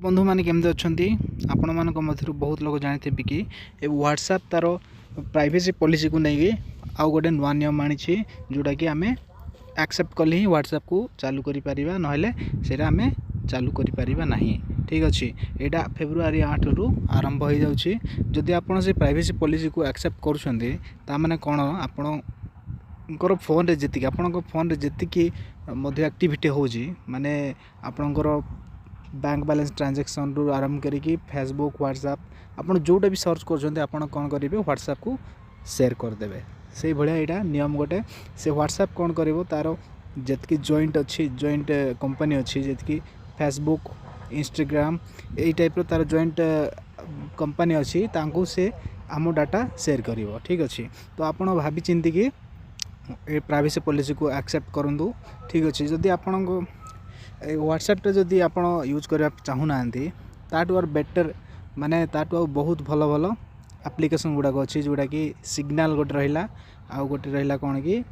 बंधु मैंने केमती अच्छा आपण मान मध्य बहुत लोग जानते कि व्हाट्सएप तार प्राइवेसी पॉलिसी को लेकिन आउ गोटे नुआ नियम आनी जोटा कि आम एक्सेप्ट कले ही व्हाट्सएप को चालू करें ना से आम चालू करें ठीक अच्छे यहाँ फेब्रुआरी 8 रु आरंभ हो जाऊँगी जदि आप प्राइवेसी पॉलिसी को एक्सेप्ट करें कौन आपणकर फोन रे जी आपण फोन रे जी एक्टिविटी हो माने आपणकर बैंक बैलेंस ट्रांजैक्शन रू आरंभ करी फेसबुक व्हाट्सएप आप जोटा भी सर्च कर कौन करेंगे व्हाट्सएप को शेयर करदे से भाया यहाँ नियम गोटे से व्हाट्सएप कौन कर तार जी जॉइंट अच्छी जॉइंट कंपनी अच्छी जी फेसबुक इंस्टाग्राम यही टाइप तार जॉइंट कंपनी अच्छी तांको से आम डाटा शेयर कर ठीक अच्छे तो आप भावी चिंती कि प्राइवेसी पॉलिसी को एक्सेप्ट करूँ ठीक अच्छे जदि आपण व्हाट्सएप जदि आप यूज करने चाहूना ताठू और बेटर माने ताठू बहुत भल भल एप्लिकेशन गुड़ाक अच्छी जोटा कि सिग्नल गोटे रहा आउ गोटे रहा कौन कि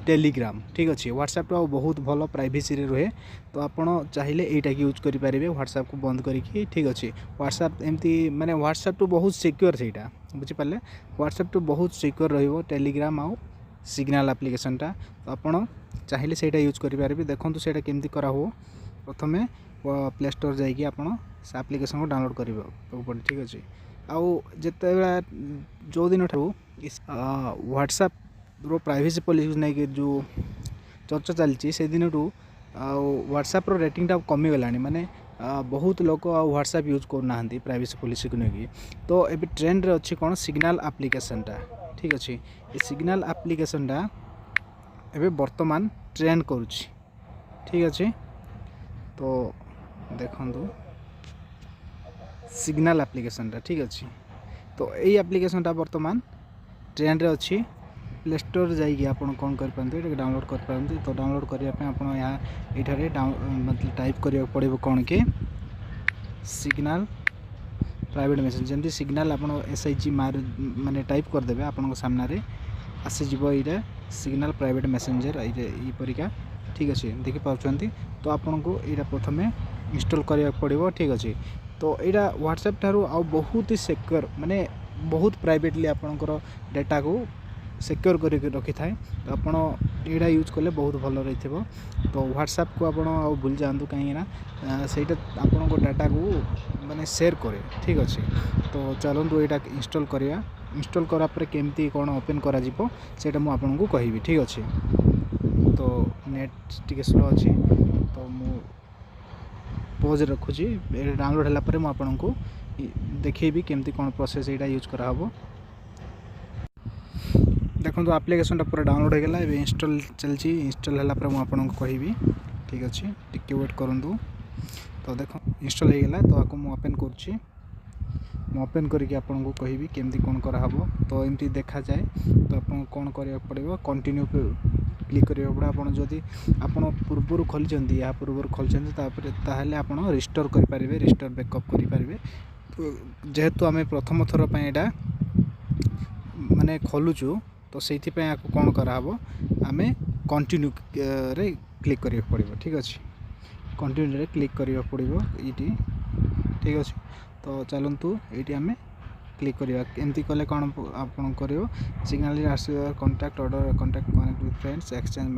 टेलीग्राम ठीक अच्छे व्हाट्सएप तो बहुत भल प्राइवेसी रे रुहे तो आप चाहिए यहीटा यूज करेंगे व्हाट्सएप को बंद करी ठीक अच्छे व्हाट्सएप एमती माने व्हाट्सएप तो बहुत सिक्योर से बुझीपारे व्हाट्सएप तो बहुत सिक्योर टेलीग्राम आउ सिग्नल एप्लिकेशनटा तो आप चाहिए से यूज करेंगे देखो से केमती करा हो प्रथम प्ले स्टोर जाकि आप एप्लिकेशन को डाउनलोड कर ठीक अच्छे आउ जिते जो दिन व्हाट्सएप रो प्राइवेसी पॉलिसी नहीं जो चर्चा चलती से दिन व्हाट्सएप रो रेटिंगटा कमीगला माने बहुत लोग व्हाट्सएप यूज करना प्राइवेसी पॉलिसी को लेकिन तो ये ट्रेंड रे अच्छी कौन सिग्नल एप्लिकेशनटा ठीक अच्छे ये सिग्नल एप्लिकेशनटा एबे वर्तमान ट्रेंड करुच्ची ठीक अच्छे तो देखो सिग्नल एप्लिकेशनटा ठीक अच्छे तो यही एप्लिकेशनटा वर्तमान ट्रेंड रे अच्छी प्ले स्टोर जाइए आप कौन कर डाउनलोड कर पारते तो डाउनलोड करने आप यहाँ मतलब टाइप करा पड़ो कौन कि सिग्नल प्राइवेट मेसेज जमी सिग्नल आप SIG माने टाइप करदे आपण सामने आसीज ये सिग्नल प्राइवेट मेसेंजर यहीपरिका ठीक अच्छे देखिपार्टी तो आपन को यहाँ प्रथम इंस्टॉल करा पड़ो ठीक अच्छे तो यहाँ व्हाट्सएप ठारू आ बहुत ही सिक्योर माने बहुत प्राइवेटली आपणकर डाटा को सिक्योर करके रखी थाए तो आपड़ यहाँ यूज कले बहुत भल रही तो व्हाट्सएप को आप भूल जातु कहीं सेटा आपण डाटा को माने शेयर करे ठीक अच्छे तो चलतु यहाँ इंस्टॉल करिया इंस्टॉल करापर केमती कौन ओपन करा सेटा मुझे आपको कहबी ठीक अच्छे तो नेट टी स्लो अच्छी तो मु पॉज रखुची डाउनलोड है मुझे देखी केमती कौन प्रोसेस यहाँ यूज कराहब देखो तो एप्लिकेशन पूरा डाउनलोड हो गला इंस्टॉल चलती इंस्टॉल है मुझे कहबी ठीक अच्छे टिके वेट करूँ तो देखो इंस्टॉल हो गला तो आपको मुझे ओपन करुच्ची ओपन करके आपको कहबी केमती कौन कराहब तो एमती देखा जाए तो आपको कौन करा पड़ो कंटिन्यू क्लिक करा पड़े आप जदि आप पूर्व खोली या पूर्व खोली ताहले आप रिस्टोर करेंगे रिस्टोर बैकअप करेंगे तो जेहेतु आम प्रथम थर पर यहाँ माने खोलुचु तो से कौन कराहब आम कंटिन्यू रे क्लिक करा पड़ो ठीक अच्छे कंटिन्यू रे क्लिक करा पड़ो ये ठीक अच्छे तो चलतु ये आम क्लिक करवा एमती कले कौन आपन कर signal contact order contact connect with friends exchange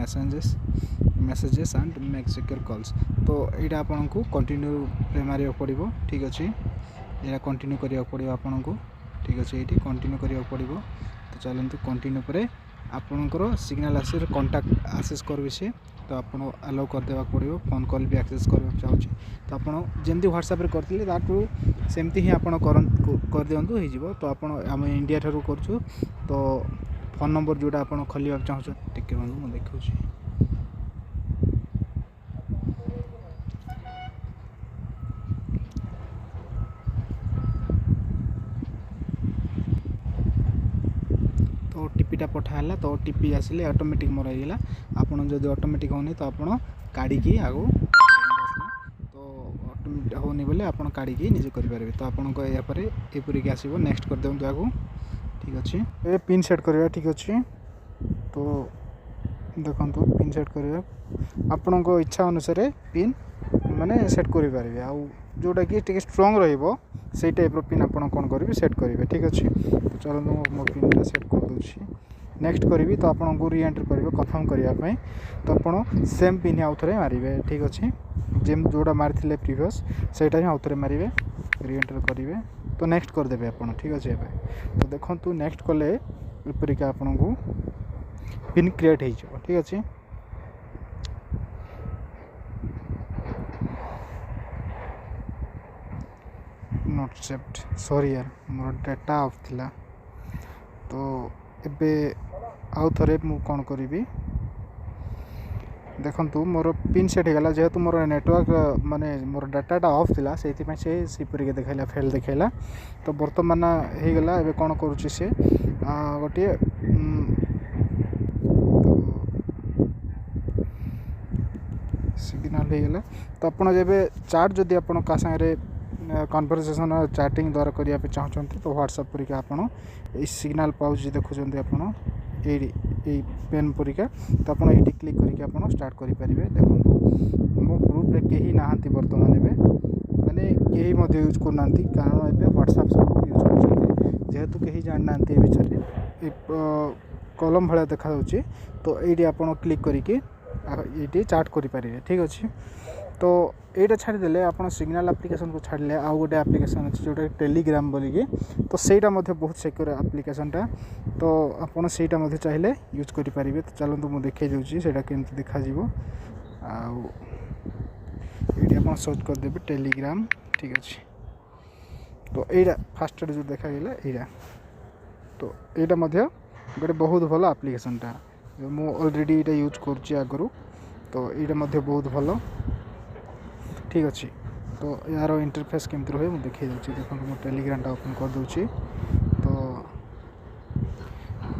messages and make secure calls तो यहाँ आपन को कंटिन्यू मारे पड़ो ठीक अच्छे यहाँ कंटिन्यू करा पड़ो आपन को ठीक अच्छे ये कंटिन्यू करा पड़ो तो चलतु कंटिन्यू पर आपणकर सिग्नल आसे कॉन्टैक्ट आक्सेस कर से तो आप अलाउ करदेवा पड़ो फोन कॉल भी एक्सेस करने चाहूँगी तो आप जमी व्हाट्सएप करते ताठू सेमती ही आप कर दिंतु हो तो आप आम इंडिया ठारू करूँ तो फोन नंबर जोड़ा आप खोल चाहूँ टिके मुझे देखा तो ओटीपीटा पठाला तो ओटीपी आसिले ऑटोमेटिक मोर होगा आपन जदि ऑटोमेटिक होनी तो आप काढ़ी आगो तो ऑटोमेटिक होनी बोले आप काढ़ी निजे करेंगे तो आपको यापर आसो नेक्स्ट कर दिखाँ आगो ठीक अच्छे ये पिन सेट करवा ठीक अच्छे तो देखो पिन सेट करवा आपण इच्छा अनुसार पिन ମାନେ ସେଟ୍ କରିପାରିବେ। ଆଉ ଯେଉଁଟାକି ଟିକେ ଷ୍ଟ୍ରଙ୍ଗ ରହିବ ସେଇ ଟାଇପ୍ର ପିନ୍ ଆପଣ କ'ଣ କରିବେ ସେଟ୍ କରିବେ। ଠିକ୍ ଅଛି, ତ ଚାଲନ୍ତୁ ମୁଁ ମୋ ପିନ୍ଟା ସେଟ୍ କରିଦେଉଛି। ନେକ୍ସଟ୍ କରିବି ତ ଆପଣଙ୍କୁ ରିଏଣ୍ଟ୍ରି କରିବେ କନଫର୍ମ କରିବା ପାଇଁ। ତ ଆପଣ ସେମ୍ ପିନ୍ ଆଉ ଥରେ ମାରିବେ। ଠିକ୍ ଅଛି, ଯେଉଁଟା ମାରିଥିଲେ ପ୍ରିଭିୟସ୍ ସେଇଟା ହିଁ ଆଉ ଥରେ ମାରିବେ, ରିଏଣ୍ଟ୍ରି କରିବେ। ତ ନେକ୍ସଟ୍ କରିଦେବେ ଆପଣ। ଠିକ୍ ଅଛି, ଏବେ ତ ଦେଖନ୍ତୁ ନେକ୍ସଟ୍ କଲେ ଏପରିକା ଆପଣଙ୍କୁ ପିନ୍ କ୍ରିଏଟ୍ ହେଇଯିବ। ଠିକ୍ ଅଛି, ନଟ୍ ସେଭ୍ଡ, ସରି ୟାର ମୋର ଡାଟା ଅଫ୍ ଥିଲା। ତ ଏବେ ଆଉ ଥରେ ମୁଁ କ'ଣ କରିବି, ଦେଖନ୍ତୁ ମୋର ପିନ୍ ସେଟ୍ ହେଇଗଲା। ଯେହେତୁ ମୋର ନେଟୱାର୍କ ମାନେ ମୋର ଡାଟାଟା ଅଫ୍ ଥିଲା ସେଇଥିପାଇଁ ସେ ସେପରିକି ଦେଖାଇଲା, ଫେଲ୍ ଦେଖାଇଲା। ତ ବର୍ତ୍ତମାନ ହେଇଗଲା। ଏବେ କ'ଣ କରୁଛି ସେ ଗୋଟିଏ ସିଗ୍ନାଲ୍ ହେଇଗଲା। ତ ଆପଣ ଯେବେ ଚାଟ୍ ଯଦି ଆପଣ କାହା ସାଙ୍ଗରେ କନଭରସେସନ୍ ଚାଟିଂ ଦ୍ୱାରା କରିବା ପାଇଁ ଚାହୁଁଛନ୍ତି ତ ହ୍ୱାଟ୍ସଆପ୍ ପରିକା ଆପଣ ଏଇ ସିଗ୍ନାଲ୍ ପାଉଛି ଦେଖୁଛନ୍ତି ଆପଣ ଏଇ ପେନ୍ ପରିକା। ତ ଆପଣ ଏଇଠି କ୍ଲିକ୍ କରିକି ଆପଣ ଷ୍ଟାର୍ଟ କରିପାରିବେ। ଦେଖନ୍ତୁ ମୋ ଗ୍ରୁପ୍ରେ କେହି ନାହାନ୍ତି ବର୍ତ୍ତମାନ, ଏବେ ମାନେ କେହି ମଧ୍ୟ ୟୁଜ୍ କରୁନାହାନ୍ତି, କାରଣ ଏବେ ହ୍ୱାଟ୍ସଆପ୍ ସବୁ ୟୁଜ୍ କରୁଛନ୍ତି। ଯେହେତୁ କେହି ଜାଣିନାହାନ୍ତି ଏ ବିଷୟରେ, ଏ କଲମ୍ ଭଳିଆ ଦେଖାଯାଉଛି। ତ ଏଇଠି ଆପଣ କ୍ଲିକ୍ କରିକି ଏଇଠି ଚାଟ୍ କରିପାରିବେ। ଠିକ୍ ଅଛି, ତ এইটা ଛାଡ଼ିଦେଲେ ଆପଣ ସିଗ୍ନାଲ୍ ଆପ୍ଲିକେସନ୍କୁ ଛାଡ଼ିଲେ ଆଉ ଗୋଟେ ଆପ୍ଲିକେସନ୍ ଅଛି ଯେଉଁଟା ଟେଲିଗ୍ରାମ ବୋଲିକି। ତ ସେଇଟା ମଧ୍ୟ ବହୁତ ସିକ୍ୟୁର ଆପ୍ଲିକେସନ୍ଟା। ତ ଆପଣ ସେଇଟା ମଧ୍ୟ ଚାହିଁଲେ ୟୁଜ୍ କରିପାରିବେ। ତ ଚାଲନ୍ତୁ ମୁଁ ଦେଖାଇ ଦେଉଛି ସେଇଟା କେମିତି ଦେଖାଯିବ। ଆଉ ଏଇଠି ଆପଣ ସର୍ଚ୍ଚ କରିଦେବେ ଟେଲିଗ୍ରାମ। ଠିକ୍ ଅଛି, ତ ଏଇଟା ଫାଷ୍ଟରେ ଯେଉଁ ଦେଖାଗଲା ଏଇଟା, ତ ଏଇଟା ମଧ୍ୟ ଗୋଟେ ବହୁତ ଭଲ ଆପ୍ଲିକେସନ୍ଟା। ମୁଁ ଅଲରେଡ଼ି ଏଇଟା ୟୁଜ୍ କରୁଛି ଆଗରୁ। ତ ଏଇଟା ମଧ୍ୟ ବହୁତ ଭଲ। ଠିକ୍ ଅଛି, ତ ଏହାର ଇଣ୍ଟରଫେସ୍ କେମିତି ରୁହେ ମୁଁ ଦେଖାଇ ଦେଉଛି। ଦେଖନ୍ତୁ ମୁଁ ଟେଲିଗ୍ରାମଟା ଓପନ୍ କରିଦେଉଛି। ତ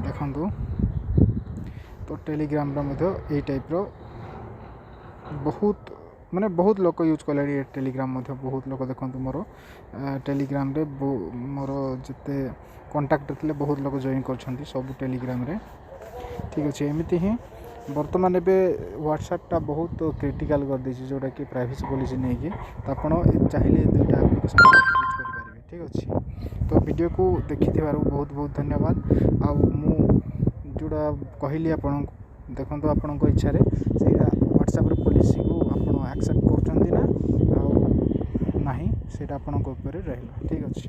ଦେଖନ୍ତୁ, ତ ଟେଲିଗ୍ରାମଟା ମଧ୍ୟ ଏଇ ଟାଇପ୍ର ବହୁତ ଲୋକ ୟୁଜ୍ କଲେଣି। ଏ ଟେଲିଗ୍ରାମ ମଧ୍ୟ ବହୁତ ଲୋକ ଦେଖନ୍ତୁ ମୋର ଟେଲିଗ୍ରାମରେ ମୋର ଯେତେ କଣ୍ଟାକ୍ଟରେ ଥିଲେ ବହୁତ ଲୋକ ଜଏନ୍ କରିଛନ୍ତି ସବୁ ଟେଲିଗ୍ରାମରେ। ଠିକ୍ ଅଛି, ଏମିତି ହିଁ ବର୍ତ୍ତମାନ ଏବେ ହ୍ୱାଟ୍ସଆପ୍ଟା ବହୁତ କ୍ରିଟିକାଲ୍ କରିଦେଇଛି, ଯେଉଁଟାକି ପ୍ରାଇଭେସି ପଲିସି ନେଇକି। ତ ଆପଣ ଚାହିଁଲେ ଦୁଇଟା ଆପ୍ଲିକେସନ୍ ୟୁଜ୍ କରିପାରିବେ। ଠିକ୍ ଅଛି, ତ ଭିଡ଼ିଓକୁ ଦେଖିଥିବାରୁ ବହୁତ ବହୁତ ଧନ୍ୟବାଦ। ଆଉ ମୁଁ ଯେଉଁଟା କହିଲି ଆପଣଙ୍କୁ, ଦେଖନ୍ତୁ ଆପଣଙ୍କ ଇଚ୍ଛାରେ ସେଇଟା ହ୍ୱାଟ୍ସଆପ୍ର ପଲିସିକୁ ଆପଣ ଆକ୍ସେପ୍ଟ କରୁଛନ୍ତି ନା ଆଉ ନାହିଁ, ସେଇଟା ଆପଣଙ୍କ ଉପରେ ରହିଲା। ଠିକ୍ ଅଛି।